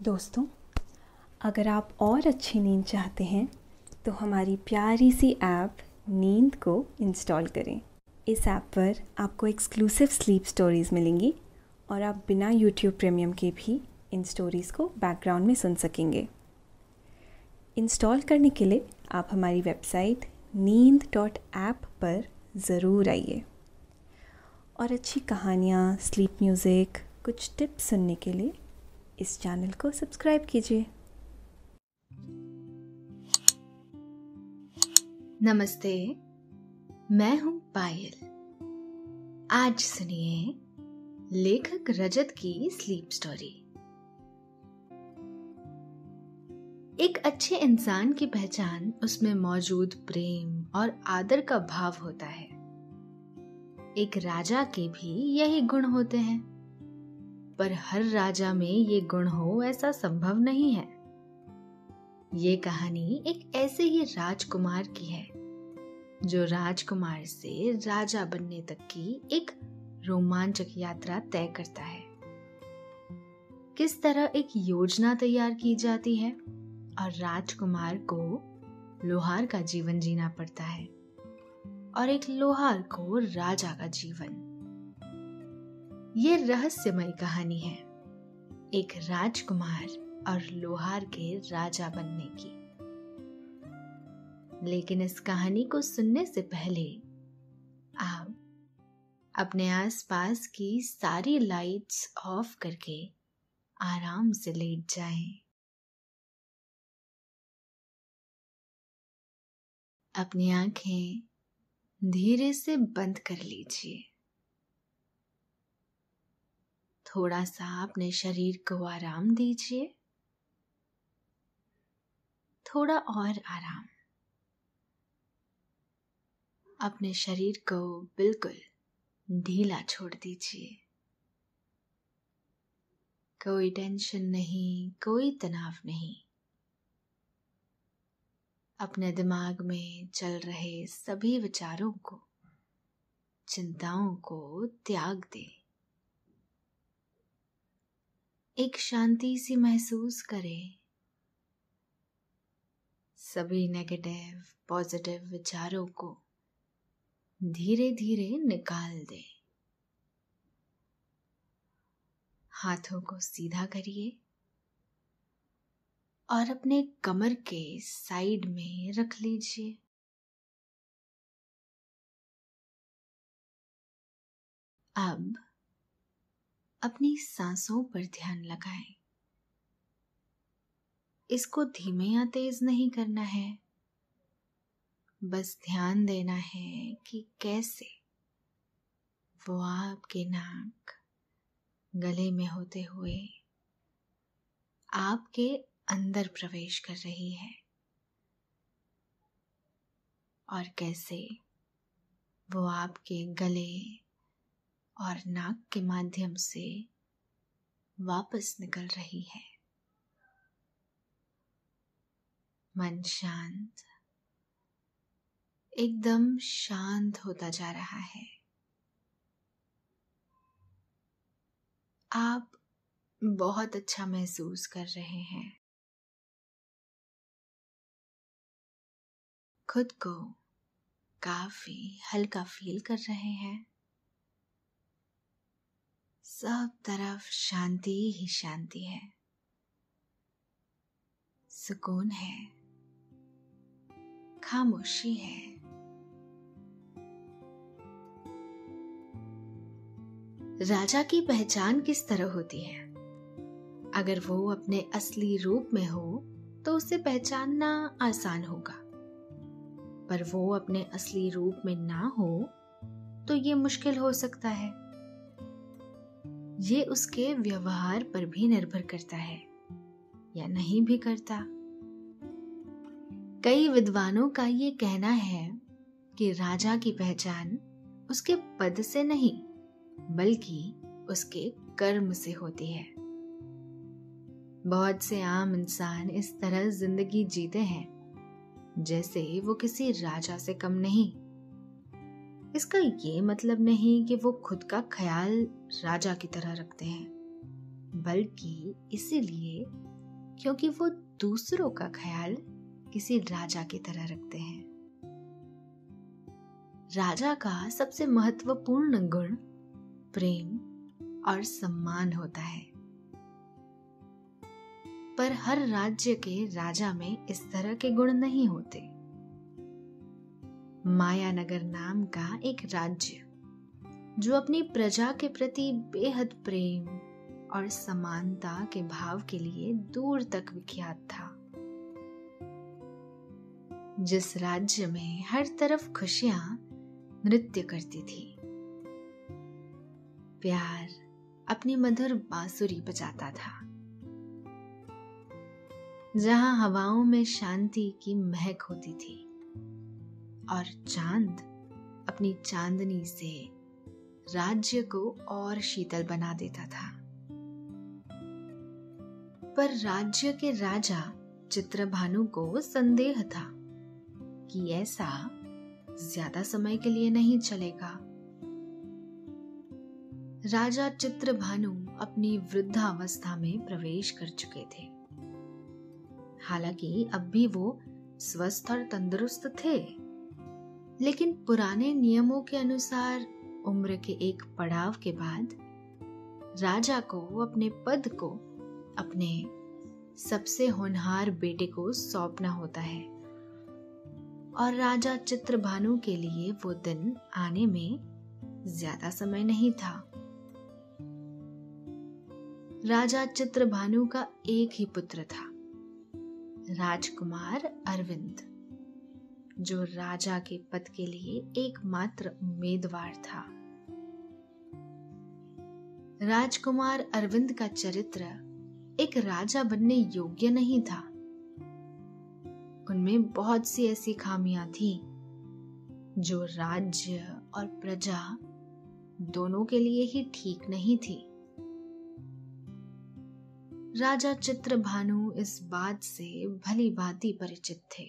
दोस्तों, अगर आप और अच्छी नींद चाहते हैं तो हमारी प्यारी सी ऐप नींद को इंस्टॉल करें। इस ऐप पर आपको एक्सक्लूसिव स्लीप स्टोरीज़ मिलेंगी और आप बिना यूट्यूब प्रीमियम के भी इन स्टोरीज़ को बैकग्राउंड में सुन सकेंगे। इंस्टॉल करने के लिए आप हमारी वेबसाइट neend.app पर ज़रूर आइए और अच्छी कहानियाँ, स्लीप म्यूज़िक, कुछ टिप्स सुनने के लिए इस चैनल को सब्सक्राइब कीजिए। नमस्ते, मैं हूं पायल। आज सुनिए लेखक रजत की स्लीप स्टोरी। एक अच्छे इंसान की पहचान उसमें मौजूद प्रेम और आदर का भाव होता है। एक राजा के भी यही गुण होते हैं, पर हर राजा में ये गुण हो ऐसा संभव नहीं है। ये कहानी एक ऐसे ही राजकुमार की है जो राजकुमार से राजा बनने तक की एक रोमांचक यात्रा तय करता है। किस तरह एक योजना तैयार की जाती है और राजकुमार को लोहार का जीवन जीना पड़ता है और एक लोहार को राजा का जीवन। ये रहस्यमय कहानी है एक राजकुमार और लोहार के राजा बनने की। लेकिन इस कहानी को सुनने से पहले आप अपने आसपास की सारी लाइट्स ऑफ करके आराम से लेट जाएं। अपनी आंखें धीरे से बंद कर लीजिए। थोड़ा सा अपने शरीर को आराम दीजिए, थोड़ा और आराम। अपने शरीर को बिल्कुल ढीला छोड़ दीजिए। कोई टेंशन नहीं, कोई तनाव नहीं। अपने दिमाग में चल रहे सभी विचारों को, चिंताओं को त्याग दें। एक शांति सी महसूस करें। सभी नेगेटिव, पॉजिटिव विचारों को धीरे धीरे निकाल दें। हाथों को सीधा करिए और अपने कमर के साइड में रख लीजिए। अब अपनी सांसों पर ध्यान लगाएं। इसको धीमे या तेज नहीं करना है, बस ध्यान देना है कि कैसे वो आपके नाक, गले में होते हुए आपके अंदर प्रवेश कर रही है और कैसे वो आपके गले और नाक के माध्यम से वापस निकल रही है। मन शांत, एकदम शांत होता जा रहा है। आप बहुत अच्छा महसूस कर रहे हैं। खुद को काफी हल्का फील कर रहे हैं। सब तरफ शांति ही शांति है, सुकून है, खामोशी है। राजा की पहचान किस तरह होती है? अगर वो अपने असली रूप में हो तो उसे पहचानना आसान होगा, पर वो अपने असली रूप में ना हो तो ये मुश्किल हो सकता है। ये उसके व्यवहार पर भी निर्भर करता है या नहीं भी करता। कई विद्वानों का ये कहना है कि राजा की पहचान उसके पद से नहीं बल्कि उसके कर्म से होती है। बहुत से आम इंसान इस तरह जिंदगी जीते हैं जैसे वो किसी राजा से कम नहीं। इसका ये मतलब नहीं कि वो खुद का ख्याल राजा की तरह रखते हैं, बल्कि इसीलिए क्योंकि वो दूसरों का ख्याल किसी राजा की तरह रखते हैं। राजा का सबसे महत्वपूर्ण गुण प्रेम और सम्मान होता है, पर हर राज्य के राजा में इस तरह के गुण नहीं होते। मायानगर नाम का एक राज्य जो अपनी प्रजा के प्रति बेहद प्रेम और समानता के भाव के लिए दूर तक विख्यात था, जिस राज्य में हर तरफ खुशियां नृत्य करती थी, प्यार अपनी मधुर बांसुरी बजाता था, जहां हवाओं में शांति की महक होती थी और चांद अपनी चांदनी से राज्य को और शीतल बना देता था। पर राज्य के राजा चित्रभानु को संदेह था कि ऐसा ज्यादा समय के लिए नहीं चलेगा। राजा चित्रभानु अपनी वृद्धावस्था में प्रवेश कर चुके थे। हालांकि अब भी वो स्वस्थ और तंदुरुस्त थे, लेकिन पुराने नियमों के अनुसार उम्र के एक पड़ाव के बाद राजा को अपने पद को अपने सबसे होनहार बेटे को सौंपना होता है, और राजा चित्रभानु के लिए वो दिन आने में ज्यादा समय नहीं था। राजा चित्रभानु का एक ही पुत्र था, राजकुमार अरविंद, जो राजा के पद के लिए एकमात्र उम्मीदवार था। राजकुमार अरविंद का चरित्र एक राजा बनने योग्य नहीं था। उनमें बहुत सी ऐसी खामियां थी जो राज्य और प्रजा दोनों के लिए ही ठीक नहीं थी। राजा चित्रभानु इस बात से भली भांति परिचित थे।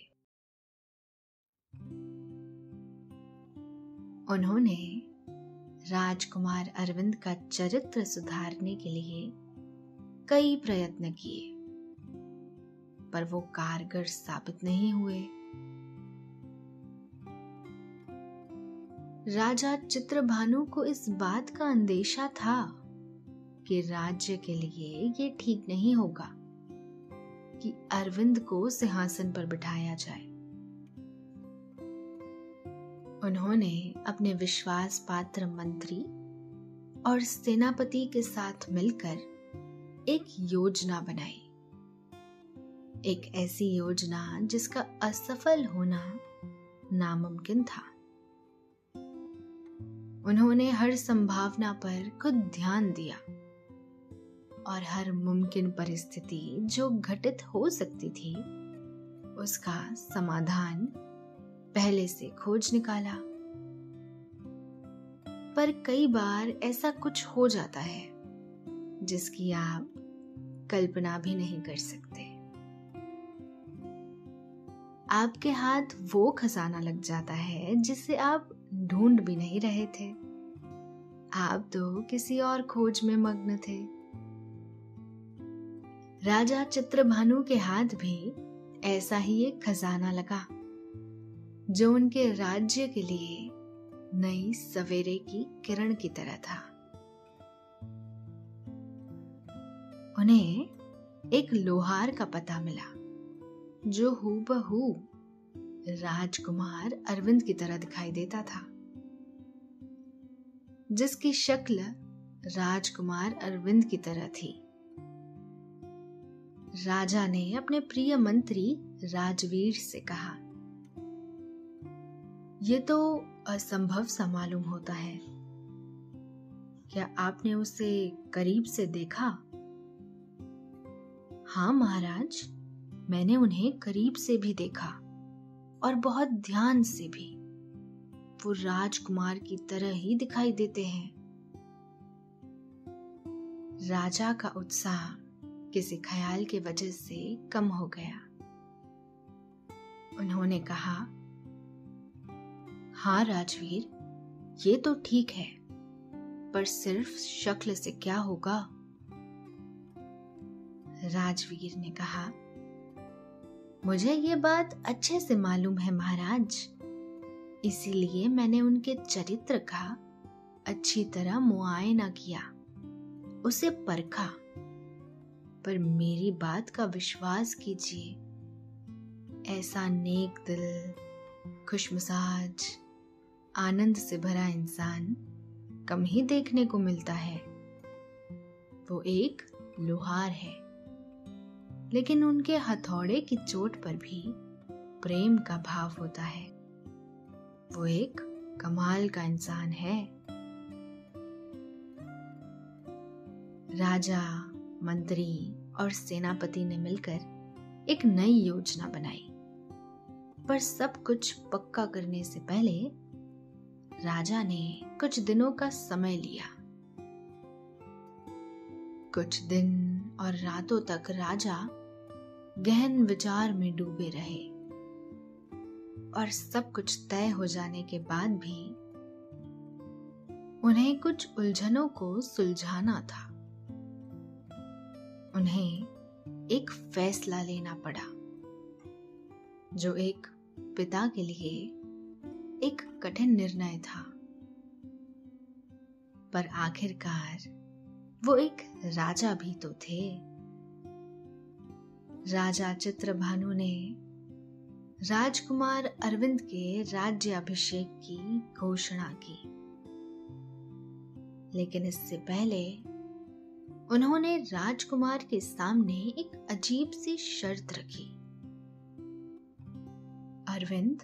उन्होंने राजकुमार अरविंद का चरित्र सुधारने के लिए कई प्रयत्न किए, पर वो कारगर साबित नहीं हुए। राजा चित्रभानु को इस बात का अंदेशा था कि राज्य के लिए ये ठीक नहीं होगा कि अरविंद को सिंहासन पर बिठाया जाए। उन्होंने अपने विश्वास पात्र मंत्री और सेनापति के साथ मिलकर एक योजना बनाई, एक ऐसी योजना जिसका असफल होना नामुमकिन था। उन्होंने हर संभावना पर खुद ध्यान दिया और हर मुमकिन परिस्थिति जो घटित हो सकती थी उसका समाधान पहले से खोज निकाला। पर कई बार ऐसा कुछ हो जाता है जिसकी आप कल्पना भी नहीं कर सकते। आपके हाथ वो खजाना लग जाता है जिसे आप ढूंढ भी नहीं रहे थे। आप तो किसी और खोज में मग्न थे। राजा चित्रभानु के हाथ भी ऐसा ही एक खजाना लगा जो उनके राज्य के लिए नई सवेरे की किरण की तरह था। उन्हें एक लोहार का पता मिला जो हूबहू राजकुमार अरविंद की तरह दिखाई देता था, जिसकी शक्ल राजकुमार अरविंद की तरह थी। राजा ने अपने प्रिय मंत्री राजवीर से कहा, ये तो असंभव सा मालूम होता है, क्या आपने उसे करीब से देखा? हाँ महाराज, मैंने उन्हें करीब से भी देखा और बहुत ध्यान से भी। वो राजकुमार की तरह ही दिखाई देते हैं। राजा का उत्साह किसी ख्याल के वजह से कम हो गया। उन्होंने कहा, हाँ राजवीर, ये तो ठीक है, पर सिर्फ शक्ल से क्या होगा? राजवीर ने कहा, मुझे ये बात अच्छे से मालूम है महाराज, इसीलिए मैंने उनके चरित्र का अच्छी तरह मुआयना किया, उसे परखा। पर मेरी बात का विश्वास कीजिए, ऐसा नेक दिल, खुशमिजाज, आनंद से भरा इंसान कम ही देखने को मिलता है। वो एक लोहार है, लेकिन उनके हथौड़े की चोट पर भी प्रेम का भाव होता है। वो एक कमाल का इंसान है। राजा, मंत्री और सेनापति ने मिलकर एक नई योजना बनाई, पर सब कुछ पक्का करने से पहले राजा ने कुछ दिनों का समय लिया। कुछ दिन और रातों तक राजा गहन विचार में डूबे रहे, और सब कुछ तय हो जाने के बाद भी उन्हें कुछ उलझनों को सुलझाना था। उन्हें एक फैसला लेना पड़ा, जो एक पिता के लिए एक कठिन निर्णय था। पर आखिरकार वो एक राजा भी तो थे। राजा चित्रभानु ने राजकुमार अरविंद के राज्याभिषेक की घोषणा की, लेकिन इससे पहले उन्होंने राजकुमार के सामने एक अजीब सी शर्त रखी। अरविंद,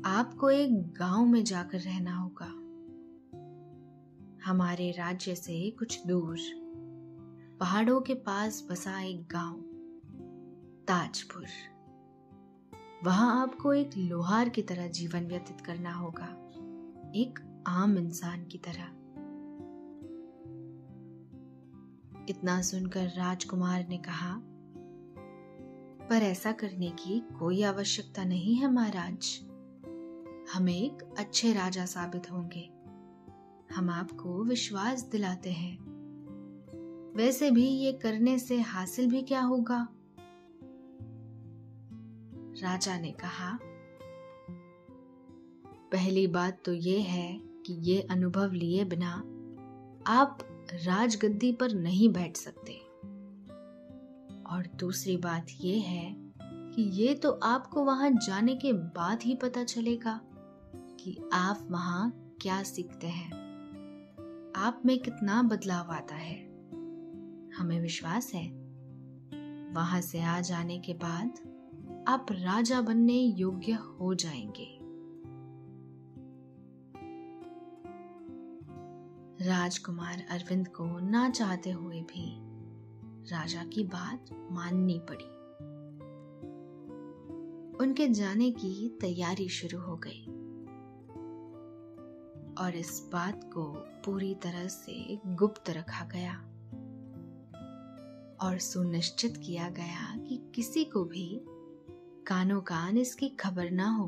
आपको एक गांव में जाकर रहना होगा, हमारे राज्य से कुछ दूर पहाड़ों के पास बसा एक गांव, ताजपुर। वहां आपको एक लोहार की तरह जीवन व्यतीत करना होगा, एक आम इंसान की तरह। इतना सुनकर राजकुमार ने कहा, पर ऐसा करने की कोई आवश्यकता नहीं है महाराज। हम एक अच्छे राजा साबित होंगे, हम आपको विश्वास दिलाते हैं। वैसे भी ये करने से हासिल भी क्या होगा? राजा ने कहा, पहली बात तो ये है कि ये अनुभव लिए बिना आप राजगद्दी पर नहीं बैठ सकते, और दूसरी बात ये है कि ये तो आपको वहां जाने के बाद ही पता चलेगा कि आप वहां क्या सीखते हैं, आप में कितना बदलाव आता है। हमें विश्वास है वहां से आ जाने के बाद आप राजा बनने योग्य हो जाएंगे। राजकुमार अरविंद को ना चाहते हुए भी राजा की बात माननी पड़ी। उनके जाने की तैयारी शुरू हो गई, और इस बात को पूरी तरह से गुप्त रखा गया और सुनिश्चित किया गया कि किसी को भी कानो कान इसकी खबर ना हो।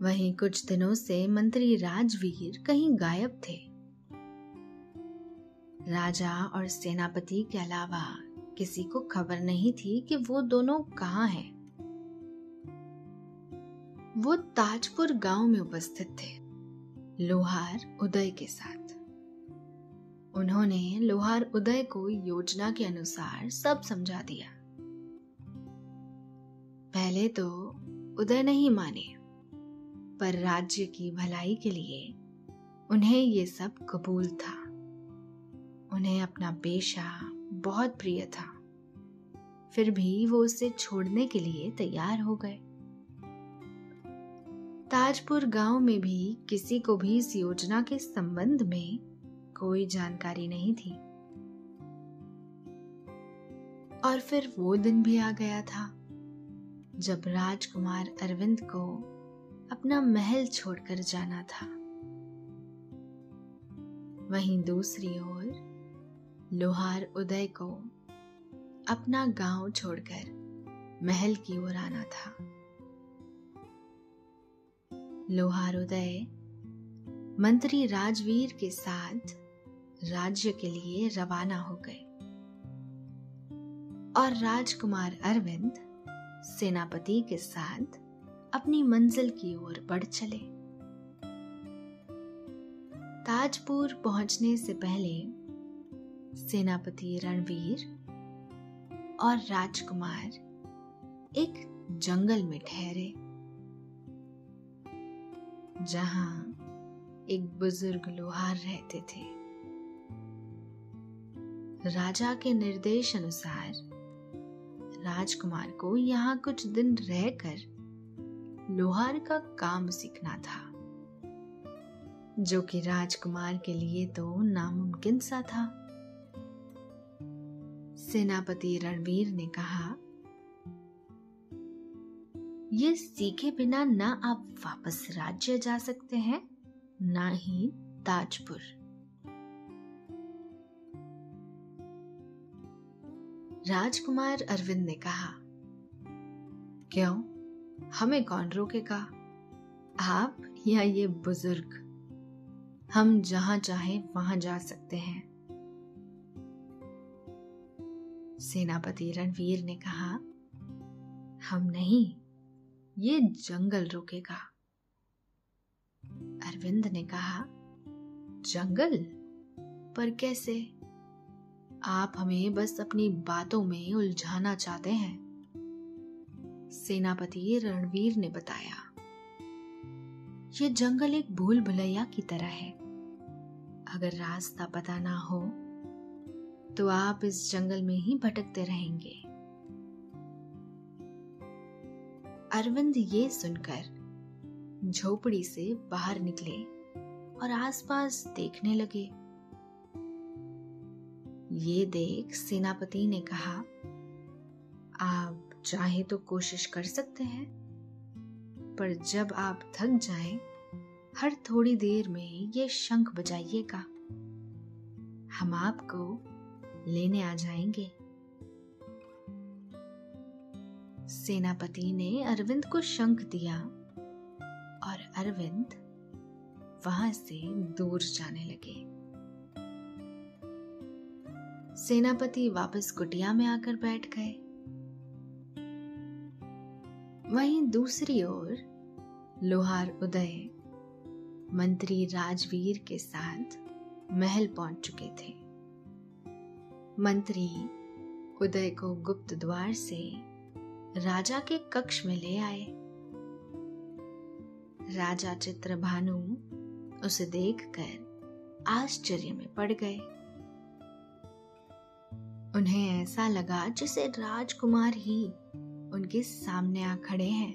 वहीं कुछ दिनों से मंत्री राजवीर कहीं गायब थे। राजा और सेनापति के अलावा किसी को खबर नहीं थी कि वो दोनों कहाँ हैं। वो ताजपुर गांव में उपस्थित थे, लोहार उदय के साथ। उन्होंने लोहार उदय को योजना के अनुसार सब समझा दिया। पहले तो उदय नहीं माने, पर राज्य की भलाई के लिए उन्हें ये सब कबूल था। उन्हें अपना पेशा बहुत प्रिय था, फिर भी वो उसे छोड़ने के लिए तैयार हो गए। ताजपुर गांव में भी किसी को भी इस योजना के संबंध में कोई जानकारी नहीं थी। और फिर वो दिन भी आ गया था जब राजकुमार अरविंद को अपना महल छोड़कर जाना था। वहीं दूसरी ओर लोहार उदय को अपना गांव छोड़कर महल की ओर आना था। लोहार उदय मंत्री राजवीर के साथ राज्य के लिए रवाना हो गए और राजकुमार अरविंद सेनापति के साथ अपनी मंजिल की ओर बढ़ चले। ताजपुर पहुंचने से पहले सेनापति रणवीर और राजकुमार एक जंगल में ठहरे, जहां एक बुजुर्ग लोहार रहते थे। राजा के निर्देश अनुसार राजकुमार को यहाँ कुछ दिन रहकर लोहार का काम सीखना था, जो कि राजकुमार के लिए तो नामुमकिन सा था। सेनापति रणवीर ने कहा, ये सीखे बिना ना आप वापस राज्य जा सकते हैं, ना ही ताजपुर। राजकुमार अरविंद ने कहा, क्यों, हमें कौन रोकेगा? आप या ये बुजुर्ग, हम जहां चाहे वहां जा सकते हैं। सेनापति रणवीर ने कहा, हम नहीं, ये जंगल रोकेगा। अरविंद ने कहा, जंगल? पर कैसे? आप हमें बस अपनी बातों में उलझाना चाहते हैं। सेनापति रणवीर ने बताया, ये जंगल एक भूल भुलैया की तरह है। अगर रास्ता पता ना हो तो आप इस जंगल में ही भटकते रहेंगे। अरविंद ये सुनकर झोपड़ी से बाहर निकले और आसपास देखने लगे। ये देख सेनापति ने कहा, आप चाहे तो कोशिश कर सकते हैं, पर जब आप थक जाएं, हर थोड़ी देर में ये शंख बजाइएगा, हम आपको लेने आ जाएंगे। सेनापति ने अरविंद को शंख दिया और अरविंद वहां से दूर जाने लगे। सेनापति वापस कुटिया में आकर बैठ गए। वहीं दूसरी ओर लोहार उदय मंत्री राजवीर के साथ महल पहुंच चुके थे। मंत्री उदय को गुप्त द्वार से राजा के कक्ष में ले आए। राजा चित्रभानु उसे देखकर आश्चर्य में पड़ गए। उन्हें ऐसा लगा जैसे राजकुमार ही उनके सामने आ खड़े हैं,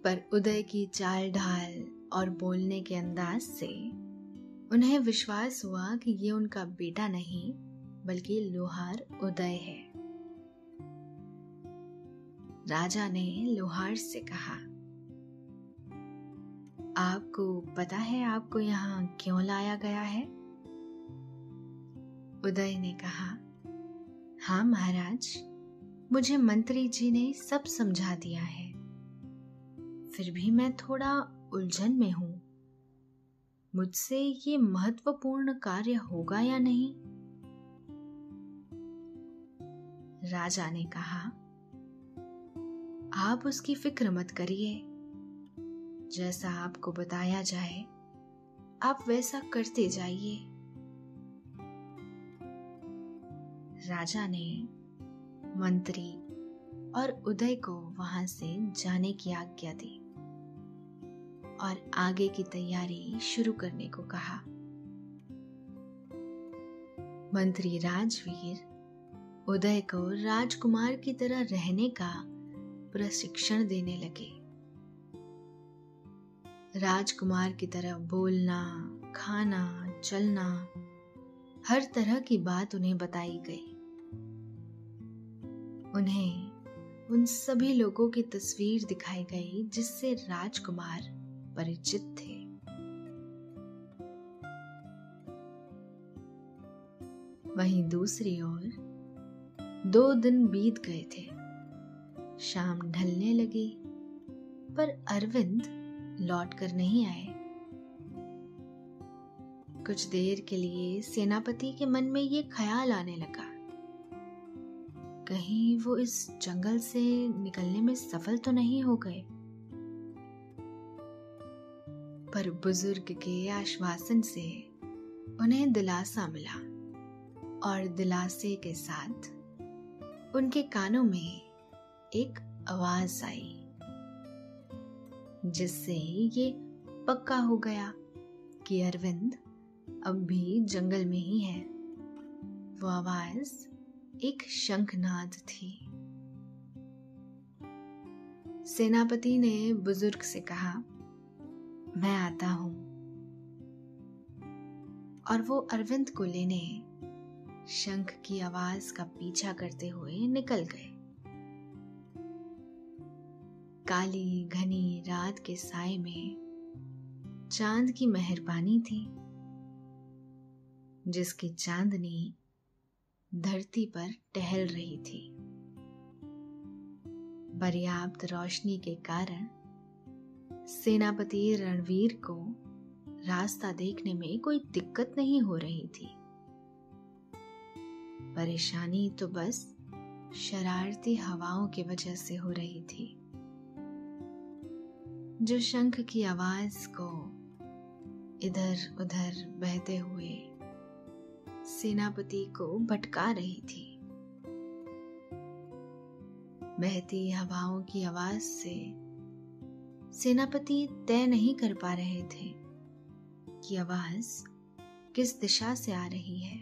पर उदय की चाल ढाल और बोलने के अंदाज से उन्हें विश्वास हुआ कि ये उनका बेटा नहीं बल्कि लोहार उदय है। राजा ने लोहार से कहा, आपको पता है आपको यहाँ क्यों लाया गया है? उदय ने कहा, हाँ महाराज, मुझे मंत्री जी ने सब समझा दिया है, फिर भी मैं थोड़ा उलझन में हूं। मुझसे ये महत्वपूर्ण कार्य होगा या नहीं? राजा ने कहा, आप उसकी फिक्र मत करिए, जैसा आपको बताया जाए आप वैसा करते जाइए। राजा ने मंत्री और उदय को वहां से जाने की आज्ञा दी और आगे की तैयारी शुरू करने को कहा। मंत्री राजवीर उदय को राजकुमार की तरह रहने का प्रशिक्षण देने लगे। राजकुमार की तरह बोलना, खाना, चलना, हर तरह की बात उन्हें बताई गई। उन्हें उन सभी लोगों की तस्वीर दिखाई गई जिससे राजकुमार परिचित थे। वहीं दूसरी ओर 2 दिन बीत गए थे। शाम ढलने लगी, पर अरविंद लौट कर नहीं आए। कुछ देर के लिए सेनापति के मन में ये ख्याल आने लगा, कहीं वो इस जंगल से निकलने में सफल तो नहीं हो गए। पर बुजुर्ग के आश्वासन से उन्हें दिलासा मिला और दिलासे के साथ उनके कानों में एक आवाज आई, जिससे ये पक्का हो गया कि अरविंद अब भी जंगल में ही है। वो आवाज एक शंखनाद थी। सेनापति ने बुजुर्ग से कहा, मैं आता हूं, और वो अरविंद को लेने शंख की आवाज का पीछा करते हुए निकल गए। काली घनी रात के साए में चांद की मेहरबानी थी, जिसकी चांदनी धरती पर टहल रही थी। पर्याप्त रोशनी के कारण सेनापति रणवीर को रास्ता देखने में कोई दिक्कत नहीं हो रही थी। परेशानी तो बस शरारती हवाओं की वजह से हो रही थी, जो शंख की आवाज को इधर उधर बहते हुए सेनापति को भटका रही थी। बहती हवाओं की आवाज से सेनापति तय नहीं कर पा रहे थे कि आवाज किस दिशा से आ रही है।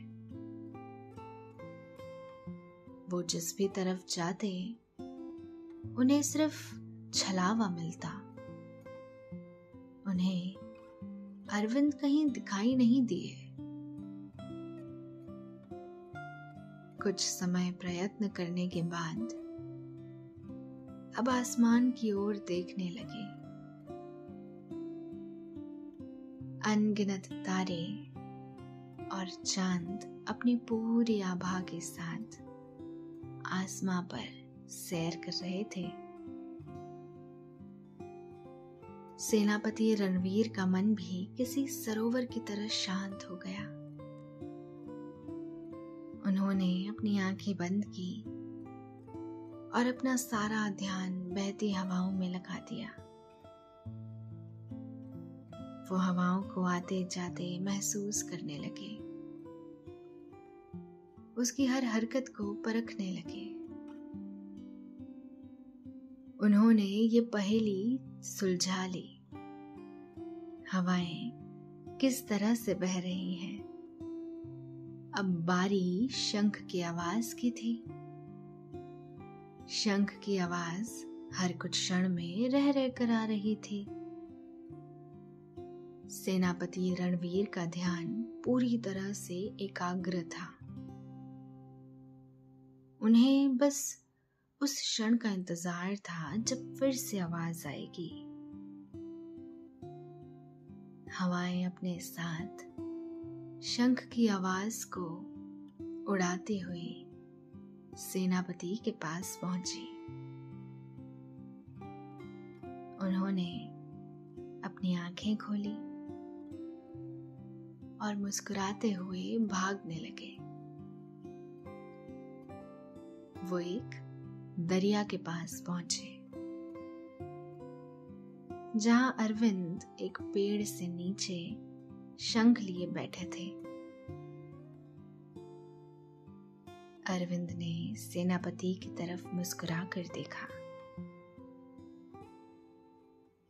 वो जिस भी तरफ जाते उन्हें सिर्फ छलावा मिलता। उन्हें अरविंद कहीं दिखाई नहीं दिए। कुछ समय प्रयत्न करने के बाद अब आसमान की ओर देखने लगे। अनगिनत तारे और चांद अपनी पूरी आभा के साथ आसमां पर सैर कर रहे थे। सेनापति रणवीर का मन भी किसी सरोवर की तरह शांत हो गया। उन्होंने अपनी आंखें बंद की और अपना सारा ध्यान बहती हवाओं में लगा दिया। वो हवाओं को आते जाते महसूस करने लगे, उसकी हर हरकत को परखने लगे। उन्होंने ये पहेली सुलझा ली, हवाएं किस तरह से बह रही हैं। अब बारी शंख की आवाज की थी। शंख की आवाज हर कुछ क्षण में रह रह कर आ रही थी। सेनापति रणवीर का ध्यान पूरी तरह से एकाग्र था। उन्हें बस उस क्षण का इंतजार था जब फिर से आवाज आएगी। हवाएं अपने साथ शंख की आवाज को उड़ाते हुए सेनापति के पास पहुंची। उन्होंने अपनी आंखें खोली और मुस्कुराते हुए भागने लगे। वो एक दरिया के पास पहुंचे, जहां अरविंद एक पेड़ से नीचे शंख लिए बैठे थे। अरविंद ने सेनापति की तरफ मुस्कुरा कर देखा।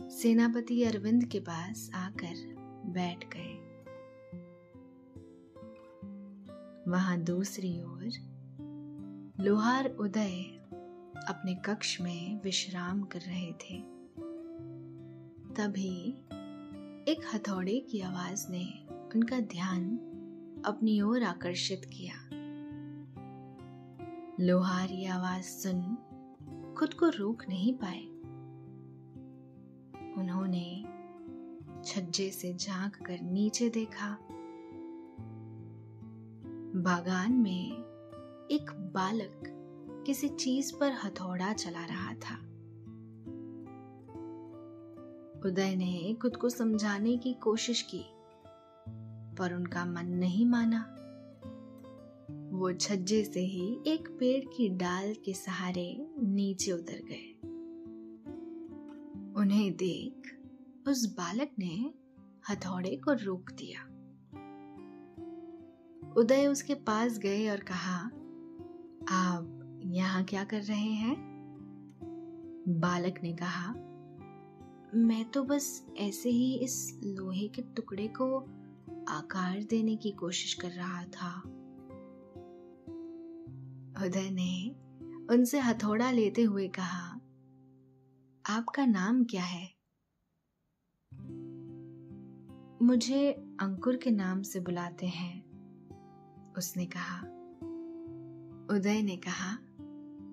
सेनापति अरविंद के पास आकर बैठ गए। वहां दूसरी ओर लोहार उदय अपने कक्ष में विश्राम कर रहे थे। तभी एक हथौड़े की आवाज ने उनका ध्यान अपनी ओर आकर्षित किया। लोहार ये आवाज सुन खुद को रोक नहीं पाए। उन्होंने छज्जे से झांक कर नीचे देखा। बागान में एक बालक किसी चीज पर हथौड़ा चला रहा था। उदय ने खुद को समझाने की कोशिश की, पर उनका मन नहीं माना। वो छज्जे से ही एक पेड़ की डाल के सहारे नीचे उतर गए। उन्हें देख उस बालक ने हथौड़े को रोक दिया। उदय उसके पास गए और कहा, आप यहाँ क्या कर रहे हैं? बालक ने कहा, मैं तो बस ऐसे ही इस लोहे के टुकड़े को आकार देने की कोशिश कर रहा था। उदय ने उनसे हथौड़ा लेते हुए कहा, आपका नाम क्या है? मुझे अंकुर के नाम से बुलाते हैं, उसने कहा। उदय ने कहा,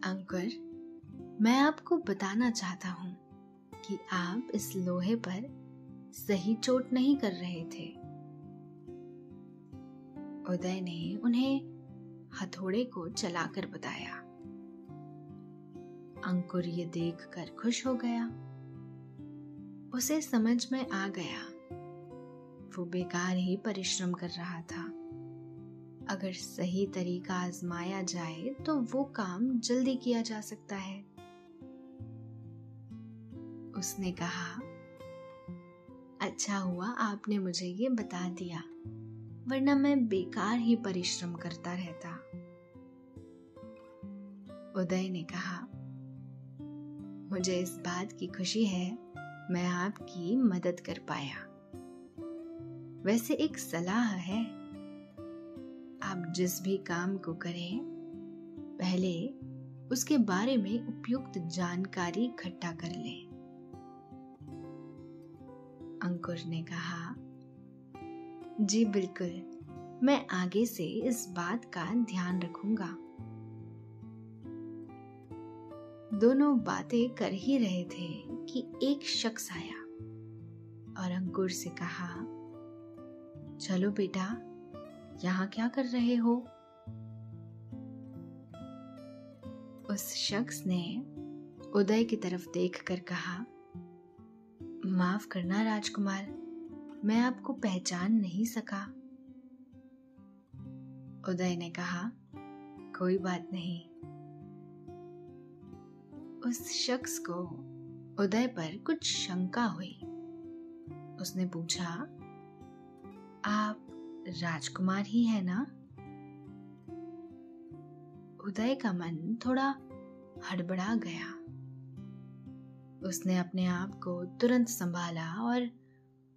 अंकुर, मैं आपको बताना चाहता हूं कि आप इस लोहे पर सही चोट नहीं कर रहे थे। उदय ने उन्हें हथौड़े को चलाकर बताया। अंकुर ये देखकर खुश हो गया। उसे समझ में आ गया वो बेकार ही परिश्रम कर रहा था। अगर सही तरीका आजमाया जाए तो वो काम जल्दी किया जा सकता है। उसने कहा, अच्छा हुआ आपने मुझे ये बता दिया, वरना मैं बेकार ही परिश्रम करता रहता। उदय ने कहा, मुझे इस बात की खुशी है मैं आपकी मदद कर पाया। वैसे एक सलाह है, आप जिस भी काम को करें पहले उसके बारे में उपयुक्त जानकारी इकट्ठा कर लें। अंकुर ने कहा, जी बिल्कुल, मैं आगे से इस बात का ध्यान रखूंगा। दोनों बातें कर ही रहे थे कि एक शख्स आया और अंकुर से कहा, चलो बेटा, यहाँ क्या कर रहे हो? उस शख्स ने उदय की तरफ देखकर कहा, माफ करना राजकुमार, मैं आपको पहचान नहीं सका। उदय ने कहा, कोई बात नहीं। उस शख्स को उदय पर कुछ शंका हुई। उसने पूछा, आप राजकुमार ही है ना? उदय का मन थोड़ा हड़बड़ा गया। उसने अपने आप को तुरंत संभाला और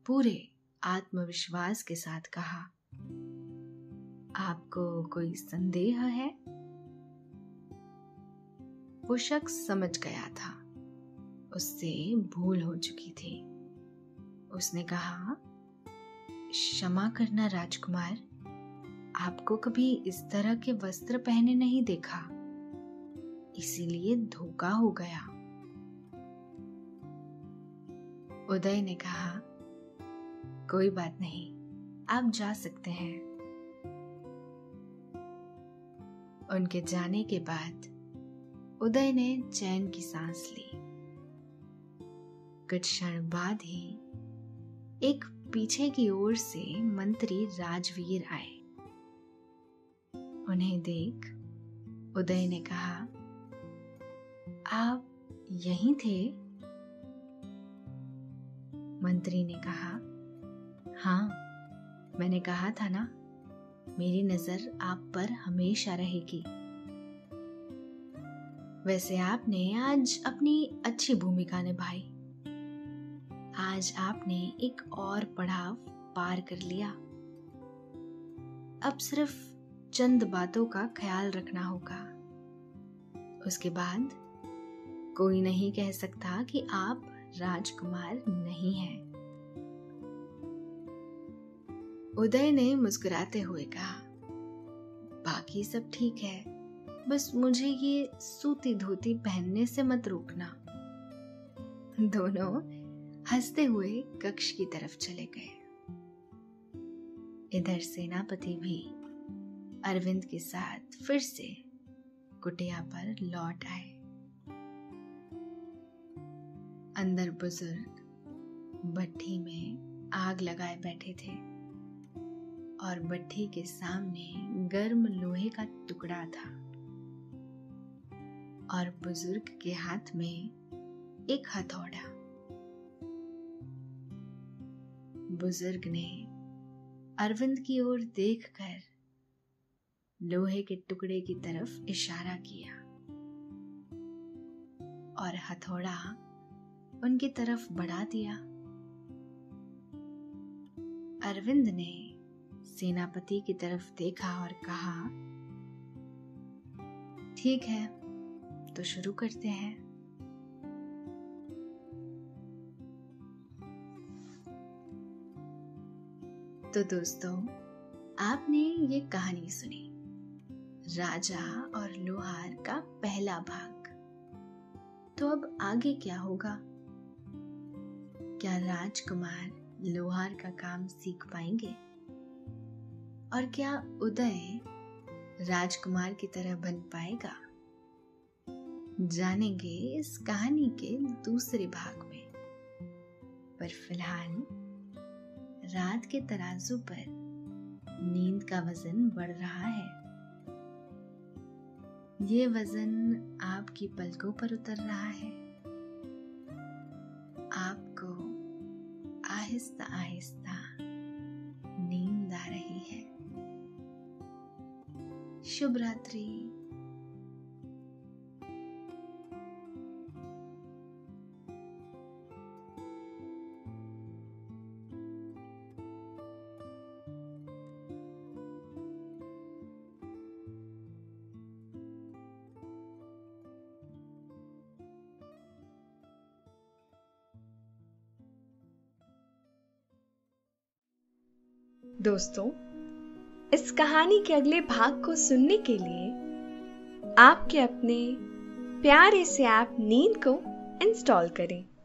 पूरे आत्मविश्वास के साथ कहा, आपको कोई संदेह है? वो शख्स समझ गया था उससे भूल हो चुकी थी। उसने कहा, क्षमा करना राजकुमार, आपको कभी इस तरह के वस्त्र पहने नहीं देखा, इसीलिए धोखा हो गया। उदय ने कहा, कोई बात नहीं, आप जा सकते हैं। उनके जाने के बाद उदय ने चैन की सांस ली। कुछ क्षण बाद ही एक पीछे की ओर से मंत्री राजवीर आए। उन्हें देख उदय ने कहा, आप यहीं थे? मंत्री ने कहा, हाँ, मैंने कहा था ना, मेरी नजर आप पर हमेशा रहेगी। वैसे आपने आज अपनी अच्छी भूमिका निभाई। आज आपने एक और पड़ाव पार कर लिया। अब सिर्फ चंद बातों का ख्याल रखना होगा। उसके बाद कोई नहीं कह सकता कि आप राजकुमार नहीं हैं। उदय ने मुस्कुराते हुए कहा, बाकी सब ठीक है, बस मुझे ये सूती धोती पहनने से मत रोकना। दोनों हंसते हुए कक्ष की तरफ चले गए। इधर सेनापति भी अरविंद के साथ फिर से कुटिया पर लौट आए। अंदर बुजुर्ग भट्ठी में आग लगाए बैठे थे। और भट्ठी के सामने गर्म लोहे का टुकड़ा था और बुजुर्ग के हाथ में एक हथौड़ा। बुजुर्ग ने अरविंद की ओर देखकर लोहे के टुकड़े की तरफ इशारा किया और हथौड़ा उनकी तरफ बढ़ा दिया। अरविंद ने सेनापति की तरफ देखा और कहा, ठीक है, तो शुरू करते हैं। तो दोस्तों, आपने ये कहानी सुनी, राजा और लोहार का पहला भाग। तो अब आगे क्या होगा? क्या राजकुमार लोहार का काम सीख पाएंगे? और क्या उदय राजकुमार की तरह बन पाएगा? जानेंगे इस कहानी के दूसरे भाग में। पर फिलहाल रात के तराजू पर नींद का वजन बढ़ रहा है। ये वजन आपकी पलकों पर उतर रहा है। आपको आहिस्ता आहिस्ता नींद आ रही है। शुभ रात्रि। दोस्तों, इस कहानी के अगले भाग को सुनने के लिए आपके अपने प्यारे से ऐप नींद को इंस्टॉल करें।